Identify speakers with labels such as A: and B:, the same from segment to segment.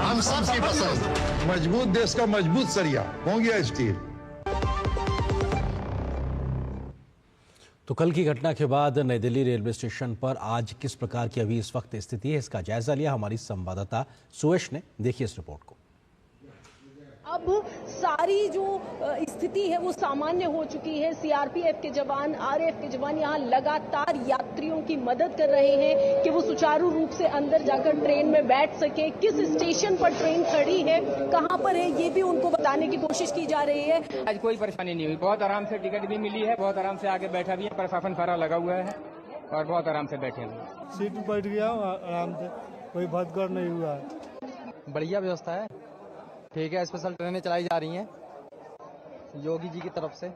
A: हम सबकी पसंद।
B: मजबूत देश का मजबूत सरिया हो गया स्टील।
C: तो कल की घटना के बाद नई दिल्ली रेलवे स्टेशन पर आज किस प्रकार की अभी इस वक्त स्थिति है, इसका जायजा लिया हमारी संवाददाता सुयश ने। देखिए इस रिपोर्ट को।
D: अब सारी जो स्थिति है वो सामान्य हो चुकी है। सीआरपीएफ के जवान, आरएएफ के जवान यहाँ लगातार यात्रियों की मदद कर रहे हैं कि वो सुचारू रूप से अंदर जाकर ट्रेन में बैठ सके। किस स्टेशन पर ट्रेन खड़ी है, कहाँ पर है, ये भी उनको बताने की कोशिश की जा रही है।
E: आज कोई परेशानी नहीं हुई, बहुत आराम से टिकट भी मिली है, बहुत आराम से आगे बैठा भी है, प्रशासन सारा लगा हुआ है और बहुत आराम से बैठे हैं।
F: सीट पर बैठ गया आराम से, कोई भगदड़ नहीं हुआ है।
G: बढ़िया व्यवस्था है, ठीक है। स्पेशल ट्रेनें चलाई जा रही हैं योगी जी की तरफ से।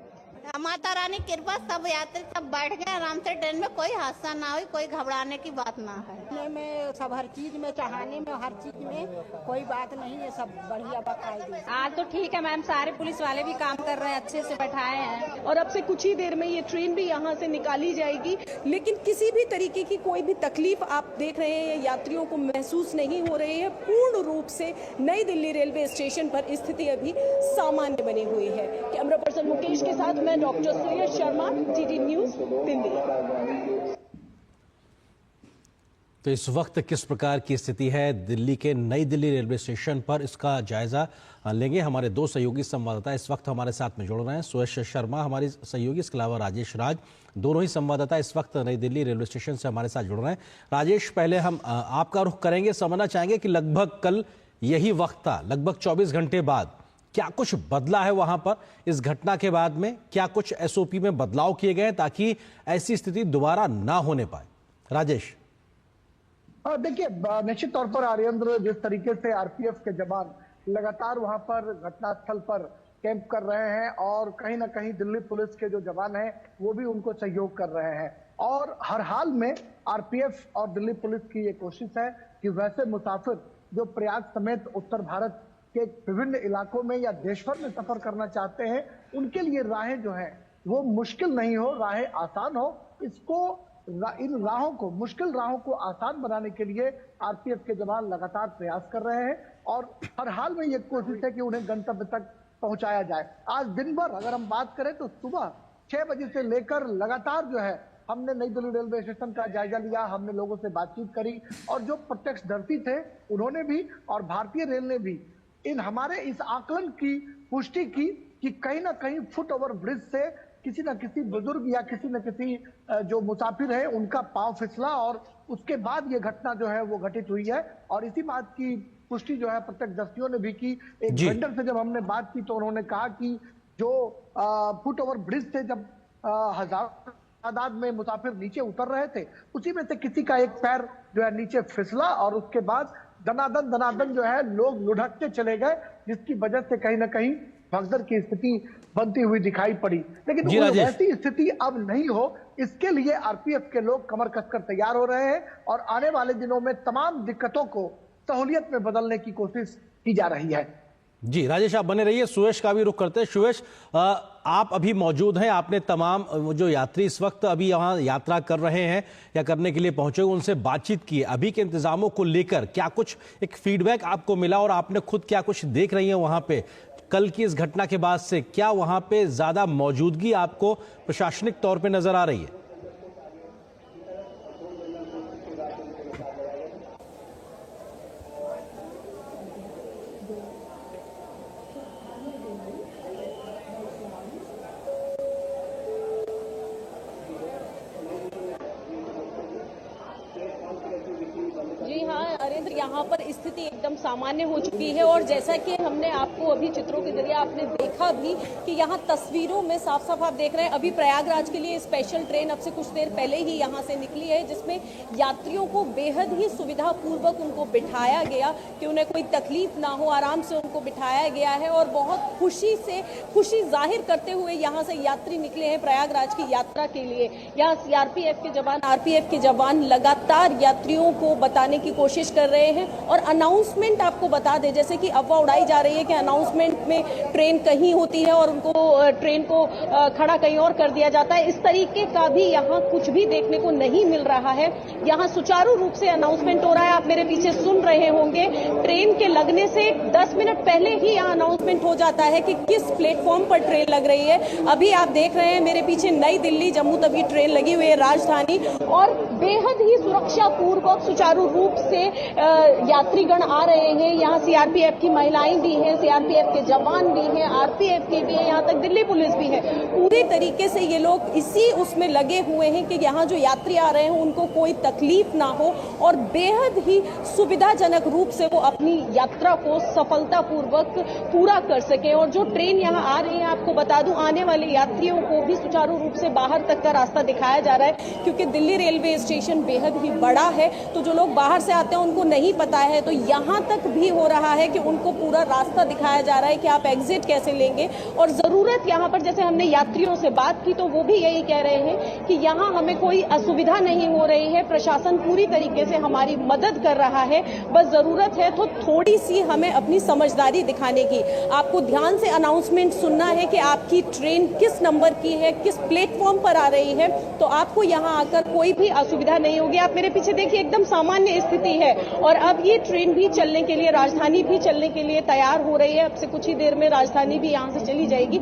H: माता रानी कृपा, सब यात्री सब बैठ गए आराम से ट्रेन में, कोई हादसा ना हुई, कोई घबराने की बात ना है।
I: में सब हर चीज में, चढ़ाने में, हर चीज में कोई बात नहीं है, सब बढ़िया बकायदे।
D: आज तो ठीक है मैम, सारे पुलिस वाले भी काम कर रहे हैं, अच्छे से बैठाए हैं और अब से कुछ ही देर में ये ट्रेन भी यहाँ से निकाली जाएगी। लेकिन किसी भी तरीके की कोई भी तकलीफ आप देख रहे हैं यात्रियों को महसूस नहीं हो रही है। पूर्ण रूप से नई दिल्ली रेलवे स्टेशन पर स्थिति अभी सामान्य बनी हुई है। कैमरा पर्सन मुकेश के साथ मैं डॉक्टर सुयश शर्मा, जीडी न्यूज, दिल्ली।
C: तो इस वक्त किस प्रकार की स्थिति है दिल्ली के नई दिल्ली रेलवे स्टेशन पर, इसका जायजा लेंगे हमारे दो सहयोगी संवाददाता इस वक्त हमारे साथ में जुड़ रहे हैं। सुयश शर्मा हमारी सहयोगी, इसके अलावा राजेश राज, दोनों ही संवाददाता इस वक्त नई दिल्ली रेलवे स्टेशन से हमारे साथ जुड़ रहे हैं। राजेश, पहले हम आपका रुख करेंगे, समझना चाहेंगे कि लगभग कल यही वक्त था, लगभग 24 घंटे बाद क्या कुछ बदला है वहां पर इस घटना के बाद में? क्या कुछ एसओपी में बदलाव किए गए ताकि ऐसी स्थिति दोबारा ना होने पाए? राजेश।
J: देखिए, निश्चित तौर पर आर्येंद्र, जिस तरीके से आरपीएफ के जवान लगातार वहां पर घटनास्थल पर कैंप कर रहे हैं और कहीं ना कहीं दिल्ली पुलिस के जो जवान हैं वो भी उनको सहयोग कर रहे हैं और हर हाल में आरपीएफ और दिल्ली पुलिस की ये कोशिश है कि वैसे मुसाफिर जो प्रयाग समेत उत्तर भारत के विभिन्न इलाकों में या देश भर में सफर करना चाहते हैं उनके लिए राहें जो हैं वो मुश्किल नहीं हो, राहें आसान हो। इन राहों को, मुश्किल राहों को आसान बनाने के लिए आरपीएफ के जवान लगातार प्रयास कर रहे हैं और हर हाल में ये कोशिश है कि उन्हें गंतव्य तक पहुंचाया जाए। आज दिन भर अगर हम बात करें तो सुबह 6 बजे से लेकर लगातार जो है हमने नई दिल्ली रेलवे स्टेशन का जायजा लिया, हमने लोगों से बातचीत करी और जो प्रत्यक्षदर्शी थे उन्होंने भी और भारतीय रेल ने भी हमारे इस आकलन की पुष्टि की कि कहीं ना कहीं फुट ओवर ब्रिज से किसी न किसी बुजुर्ग या किसी न किसी जो मुसाफिर है उनका पांव फिसला और उसके बाद ये घटना जो है वो घटित हुई है। और इसी बात की पुष्टि जो है प्रत्यक्षदर्शियों ने भी की। एक वेंडर से जब हमने बात की तो उन्होंने कहा कि जो फुट ओवर ब्रिज से जब हजारों तादाद में मुसाफिर नीचे उतर रहे थे उसी में से किसी का एक पैर जो है नीचे फिसला और उसके बाद दनादन जो है लोग लुढ़कते चले गए, जिसकी वजह से कहीं ना कहीं भगदड़ की स्थिति बनती हुई दिखाई पड़ी। लेकिन ऐसी स्थिति अब नहीं हो, इसके लिए आरपीएफ के लोग कमर कसकर तैयार हो रहे हैं और आने वाले दिनों में तमाम दिक्कतों को सहूलियत में बदलने की कोशिश की जा रही है।
C: जी राजेश, आप बने रहिए। सुयश का भी रुख करते हैं। सुयश, आप अभी मौजूद हैं, आपने तमाम जो यात्री इस वक्त अभी यहाँ यात्रा कर रहे हैं या करने के लिए पहुंचे उनसे बातचीत की, अभी के इंतजामों को लेकर क्या कुछ एक फीडबैक आपको मिला और आपने खुद क्या कुछ देख रही हैं वहां पे कल की इस घटना के बाद से? क्या वहां पे ज्यादा मौजूदगी आपको प्रशासनिक तौर पर नजर आ रही है?
D: जी हाँ अरेंद्र, यहाँ पर स्थिति एकदम सामान्य हो चुकी है और जैसा कि हमने आपको अभी चित्रों के जरिए आपने देखा भी कि यहाँ तस्वीरों में साफ साफ आप देख रहे हैं अभी प्रयागराज के लिए स्पेशल ट्रेन अब से कुछ देर पहले ही यहाँ से निकली है, जिसमें यात्रियों को बेहद ही सुविधापूर्वक उनको बिठाया गया कि उन्हें कोई तकलीफ ना हो, आराम से उनको बिठाया गया है और बहुत खुशी जाहिर करते हुए यहाँ से यात्री निकले हैं प्रयागराज की यात्रा के लिए। यहाँ आरपीएफ के जवान लगातार यात्रियों को बताने की कोशिश कोशिश कर रहे हैं। और अनाउंसमेंट आपको बता दें, जैसे कि अफवाह उड़ाई जा रही है कि अनाउंसमेंट में ट्रेन कहीं होती है और उनको ट्रेन को खड़ा कहीं और कर दिया जाता है, इस तरीके का भी यहाँ कुछ भी देखने को नहीं मिल रहा है। यहाँ सुचारू रूप से अनाउंसमेंट हो रहा है। आप मेरे पीछे सुन रहे होंगे, ट्रेन के लगने से 10 मिनट पहले ही यहाँ अनाउंसमेंट हो जाता है कि किस प्लेटफॉर्म पर ट्रेन लग रही है। अभी आप देख रहे हैं मेरे पीछे नई दिल्ली जम्मू तवी ट्रेन लगी हुई है, राजधानी, और बेहद ही सुरक्षा पूर्वक सुचारू रूप से यात्रीगण आ रहे हैं। यहाँ सीआरपीएफ की महिलाएं भी हैं, सीआरपीएफ के जवान भी हैं, आरपीएफ के भी हैं, यहाँ तक दिल्ली पुलिस भी है। पूरी तरीके से ये लोग इसी उसमें लगे हुए हैं कि यहाँ जो यात्री आ रहे हैं उनको कोई तकलीफ ना हो और बेहद ही सुविधाजनक रूप से वो अपनी यात्रा को सफलतापूर्वक पूरा कर सके। और जो ट्रेन यहाँ आ रही है, आपको बता दूं, आने वाले यात्रियों को भी सुचारू रूप से बाहर तक का रास्ता दिखाया जा रहा है, क्योंकि दिल्ली रेलवे स्टेशन बेहद ही बड़ा है। तो जो लोग बाहर से आते हैं उनको नहीं पता है, तो यहाँ तक भी हो रहा है कि उनको पूरा रास्ता दिखाया जा रहा है कि आप एग्जिट कैसे लेंगे। और जरूरत यहाँ पर, जैसे हमने यात्रियों से बात की तो वो भी यही कह रहे हैं कि यहाँ हमें कोई असुविधा नहीं हो रही है, प्रशासन पूरी तरीके से हमारी मदद कर रहा है, बस जरूरत है तो थोड़ी सी हमें अपनी समझदारी दिखाने की। आपको ध्यान से अनाउंसमेंट सुनना है कि आपकी ट्रेन किस नंबर की है, किस प्लेटफॉर्म पर आ रही है, तो आपको यहाँ आकर कोई भी असुविधा नहीं होगी। आप मेरे पीछे देखिए, एकदम सामान्य स्थिति है और अब ये ट्रेन भी चलने के लिए, राजधानी भी चलने के लिए तैयार हो रही है। अब से कुछ ही देर में राजधानी भी यहाँ से चली जाएगी।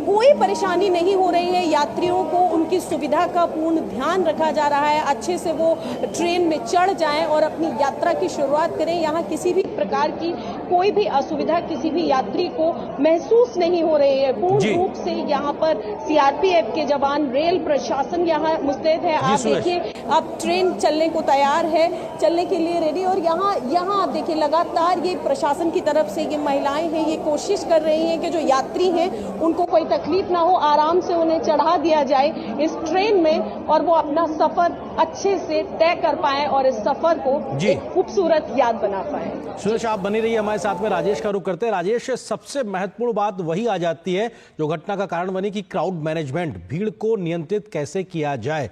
D: कोई परेशानी नहीं हो रही है, यात्रियों को उनकी सुविधा का पूर्ण ध्यान रखा जा रहा है, अच्छे से वो ट्रेन में चढ़ जाएं और अपनी यात्रा की शुरुआत करें। यहाँ किसी भी प्रकार की कोई भी असुविधा किसी भी यात्री को महसूस नहीं हो रही है। पूर्ण रूप से यहाँ पर सीआरपीएफ के जवान, रेल प्रशासन यहाँ मुस्तैद है। आप देखिए, अब ट्रेन चलने को तैयार है, चलने के लिए रेडी। और यहाँ आप देखिए, लगातार ये प्रशासन की तरफ से ये महिलाएं हैं, ये कोशिश कर रही हैं कि जो यात्री हैं उनको कोई तकलीफ ना हो, आराम से उन्हें चढ़ा दिया जाए इस ट्रेन में और वो अपना सफर अच्छे से तय कर पाए और इस सफर को एक खूबसूरत याद बना पाए।
C: सुरेश, आप बनी रहिए हमारे साथ में। राजेश का रुख करते हैं। राजेश, सबसे महत्वपूर्ण बात वही आ जाती है जो घटना का कारण बनी कि क्राउड मैनेजमेंट, भीड़ को नियंत्रित कैसे किया जाए,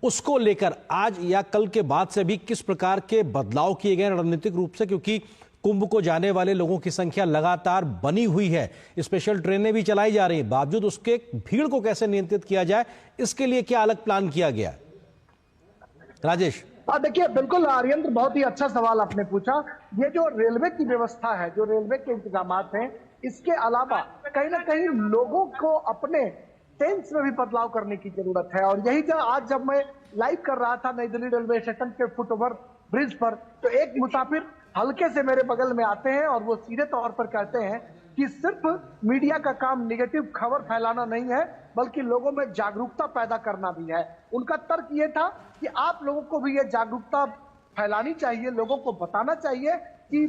C: उसको लेकर आज या कल के बाद से भी किस प्रकार के बदलाव किए गए रणनीतिक रूप से, क्योंकि कुंभ को जाने वाले लोगों की संख्या लगातार बनी हुई है, स्पेशल ट्रेनें भी चलाई जा रही है, बावजूद उसके भीड़ को कैसे नियंत्रित किया जाए, इसके लिए क्या अलग प्लान किया गया? राजेश,
J: देखिए, बिल्कुल आर्येंद्र, बहुत ही अच्छा सवाल आपने पूछा। ये जो रेलवे की व्यवस्था है, जो रेलवे के इंतजामात हैं, इसके अलावा कहीं ना कहीं लोगों को अपने सेंस में भी बदलाव करने की जरूरत है। और यही आज जब मैं लाइव कर रहा था नई दिल्ली रेलवे स्टेशन के फुटओवर ब्रिज पर, तो एक मुसाफिर हल्के से मेरे बगल में आते हैं और वो सीधे तौर पर कहते हैं कि सिर्फ मीडिया का काम निगेटिव खबर फैलाना नहीं है, बल्कि लोगों में जागरूकता पैदा करना भी है। उनका तर्क ये था कि आप लोगों को भी ये जागरूकता फैलानी चाहिए, लोगों को बताना चाहिए कि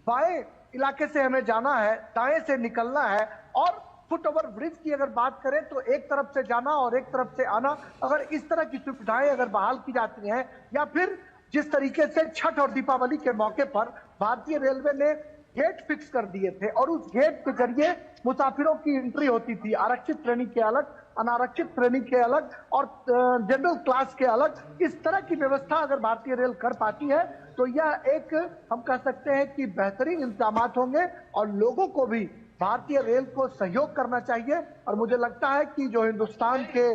J: बाएं इलाके से हमें जाना है, दाएं से निकलना है। और फुटओवर ब्रिज की अगर बात करें तो एक तरफ से जाना और एक तरफ से आना, अगर इस तरह की सुविधाएं अगर बहाल की जाती हैं, या फिर जिस तरीके से छठ और दीपावली के मौके पर भारतीय रेलवे ने गेट फिक्स कर दिए थे और उस गेट के जरिए मुसाफिरों की एंट्री होती थी, आरक्षित श्रेणी के अलग, अनारक्षित श्रेणी के अलग और जनरल क्लास के अलग, इस तरह की व्यवस्था अगर भारतीय रेल कर पाती है तो यह एक, हम कह सकते हैं कि बेहतरीन इंतजामात होंगे और लोगों को भी भारतीय रेल को सहयोग करना चाहिए। और मुझे लगता है कि जो हिंदुस्तान के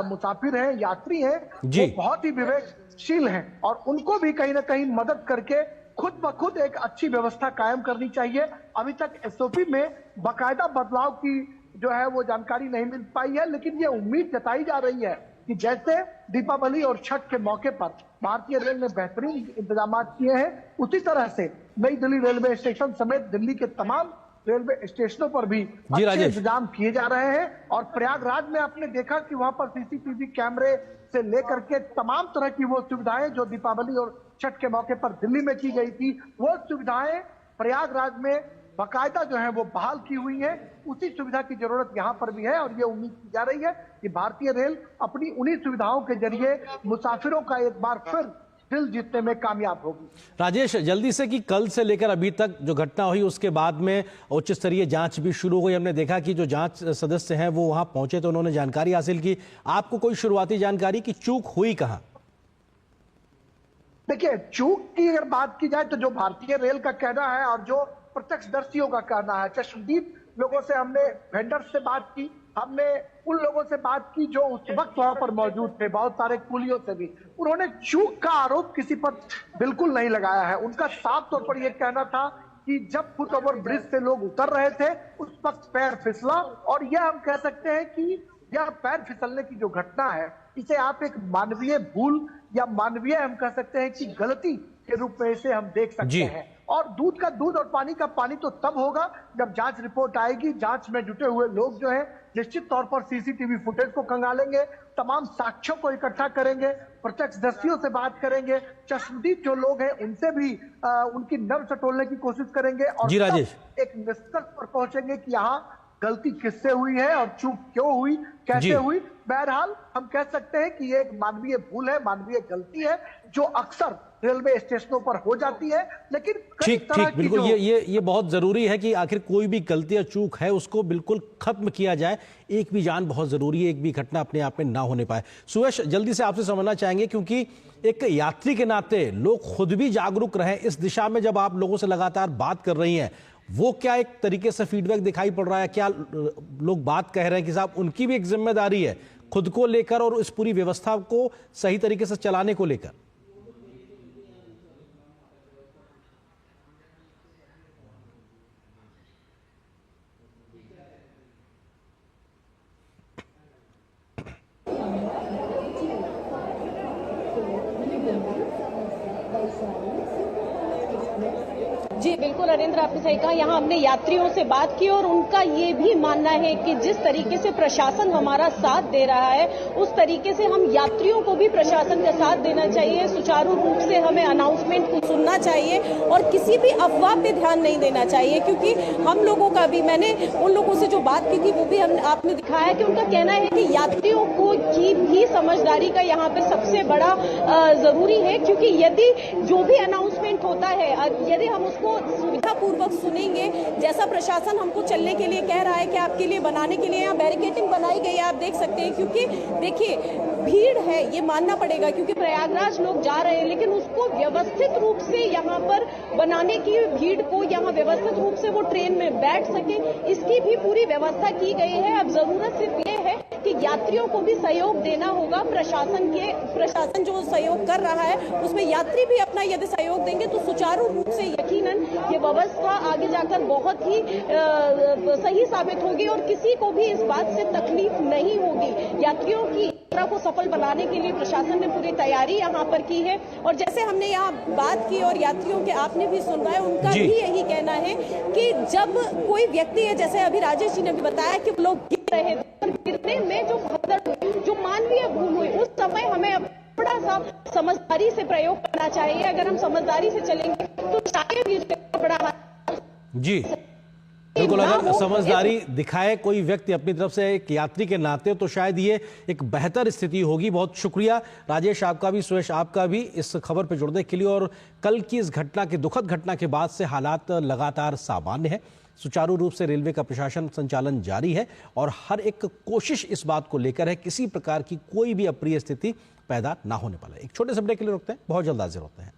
J: मुसाफिर हैं, यात्री हैं, वो बहुत ही विवेकशील हैं और उनको भी कहीं ना कहीं मदद करके खुद ब खुद एक अच्छी व्यवस्था कायम करनी चाहिए। अभी तक एसओपी में बाकायदा बदलाव की जो है वो जानकारी नहीं मिल पाई है, लेकिन ये उम्मीद जताई जा रही है कि जैसे दीपावली और छठ के मौके पर भारतीय रेल ने बेहतरीन इंतजाम किए हैं, उसी तरह से नई दिल्ली रेलवे स्टेशन समेत दिल्ली के तमाम रेलवे स्टेशनों पर भी अच्छे इंतजाम किए जा रहे हैं। और प्रयागराज में आपने देखा कि वहां पर सीसीटीवी कैमरे से लेकर के तमाम तरह की वो सुविधाएं जो दीपावली और छठ के मौके पर दिल्ली में की गई थी, वो सुविधाएं प्रयागराज में बाकायदा जो है वो बहाल की हुई है। उसी सुविधा की जरूरत यहाँ पर भी है और ये उम्मीद की जा रही है कि भारतीय रेल अपनी उन्हीं सुविधाओं के जरिए मुसाफिरों का एक बार फिर दिल जीतने में कामयाब होगी।
C: राजेश, जल्दी से कि कल से लेकर अभी तक जो घटना हुई उसके बाद में उच्च स्तरीय जांच भी शुरू हुई। हमने देखा कि जो जांच सदस्य हैं वो वहां पहुंचे तो उन्होंने जानकारी हासिल की। आपको कोई शुरुआती जानकारी की चूक हुई कहां?
J: देखिए, चूक की अगर बात की जाए तो जो भारतीय रेल का कहना है और जो प्रत्यक्षदर्शियों का कहना है, चश्मदीद लोगों से हमने, वेंडर से बात की, हमने उन लोगों से बात की जो उस वक्त वहां पर मौजूद थे, बहुत सारे कुलियों से भी, उन्होंने चूक का आरोप किसी पर बिल्कुल नहीं लगाया है। उनका साफ तौर पर यह कहना था कि जब फुट ओवर ब्रिज से लोग उतर रहे थे उस वक्त पैर फिसला, और यह हम कह सकते हैं कि यह पैर फिसलने की जो घटना है इसे आप एक मानवीय भूल या मानवीय हम कह सकते हैं कि गलती के रूप में इसे हम देख सकते हैं। और दूध का दूध और पानी का पानी तो तब होगा जब जांच रिपोर्ट आएगी। जांच में जुटे हुए लोग जो है निश्चित तौर पर सीसीटीवी फुटेज को खंगालेंगे, तमाम साक्ष्यों को इकट्ठा करेंगे, प्रत्यक्षदर्शियों से बात करेंगे, चश्मदीद जो लोग हैं उनसे भी उनकी नब्ज टटोलने की कोशिश करेंगे और एक निष्कर्ष पर पहुंचेंगे कि यहाँ गलती किससे हुई है और चूक क्यों हुई, कैसे हुई। बहरहाल हम कह सकते हैं कि ये एक मानवीय भूल है, मानवीय गलती है जो अक्सर रेलवे स्टेशनों पर हो जाती है। लेकिन
C: ठीक बिल्कुल, ये बहुत जरूरी है कि आखिर कोई भी गलती या चूक है उसको बिल्कुल खत्म किया जाए। एक भी जान बहुत जरूरी है, एक भी घटना अपने आप में ना होने पाए। सुयश, जल्दी से आपसे समझना चाहेंगे क्योंकि एक यात्री के नाते लोग खुद भी जागरूक रहे इस दिशा में। जब आप लोगों से लगातार बात कर रही हैं, वो क्या एक तरीके से फीडबैक दिखाई पड़ रहा है? क्या लोग बात कह रहे हैं कि साहब उनकी भी एक जिम्मेदारी है खुद को लेकर और इस पूरी व्यवस्था को सही तरीके से चलाने को लेकर?
D: जी बिल्कुल नरेंद्र, आपने सही कहा। यहाँ हमने यात्रियों से बात की और उनका ये भी मानना है कि जिस तरीके से प्रशासन हमारा साथ दे रहा है उस तरीके से हम यात्रियों को भी प्रशासन का साथ देना चाहिए। सुचारू रूप से हमें अनाउंसमेंट को सुनना चाहिए और किसी भी अफवाह पे ध्यान नहीं देना चाहिए, क्योंकि हम लोगों का भी, मैंने उन लोगों से जो बात की थी वो भी आपने दिखाया कि उनका कहना है कि यात्रियों को की भी समझदारी का यहाँ पे सबसे बड़ा जरूरी है, क्योंकि यदि जो भी अनाउंसमेंट होता है यदि हम उसको सुविधापूर्वक सुनेंगे, जैसा प्रशासन हमको चलने के लिए कह रहा है कि आपके लिए बनाने के लिए यहाँ बैरिकेडिंग बनाई गई है, आप देख सकते हैं। क्योंकि देखिए भीड़ है, ये मानना पड़ेगा, क्योंकि प्रयागराज लोग जा रहे हैं, लेकिन उसको व्यवस्थित रूप से यहाँ पर बनाने की, भीड़ को यहाँ व्यवस्थित रूप से वो ट्रेन में बैठ सके, इसकी भी पूरी व्यवस्था की गई है। अब जरूरत सिर्फ ये है कि यात्रियों को भी सहयोग देना होगा। प्रशासन जो सहयोग कर रहा है उसमें यात्री भी अपना यदि सहयोग देंगे तो सुचारू रूप से यकीनन ये व्यवस्था आगे जाकर बहुत ही सही साबित होगी और किसी को भी इस बात से तकलीफ नहीं होगी। यात्रियों की यात्रा को सफल बनाने के लिए प्रशासन ने पूरी तैयारी यहाँ पर की है। और जैसे हमने यहाँ बात की और यात्रियों के आपने भी सुना है, उनका भी यही कहना है कि जब कोई व्यक्ति है, जैसे अभी राजेश जी ने भी बताया कि लोग गिर रहे थे, गिरने में जो मानवीय भूल हुई उस समय हमें थोड़ा सा समझदारी से प्रयोग करना चाहिए। अगर हम समझदारी से चलेंगे तो शायद ये बड़ा
C: जी बिल्कुल, अगर समझदारी दिखाए कोई व्यक्ति अपनी तरफ से एक यात्री के नाते तो शायद ये एक बेहतर स्थिति होगी। बहुत शुक्रिया राजेश आपका भी, सुयश आपका भी इस खबर पर जुड़ने के लिए। और कल की इस घटना की, दुखद घटना के बाद से हालात लगातार सामान्य है, सुचारू रूप से रेलवे का प्रशासन संचालन जारी है और हर एक कोशिश इस बात को लेकर है किसी प्रकार की कोई भी अप्रिय स्थिति पैदा ना होने पाए। एक छोटे से ब्रेक के लिए रुकते हैं, बहुत जल्द हाजिर होते हैं।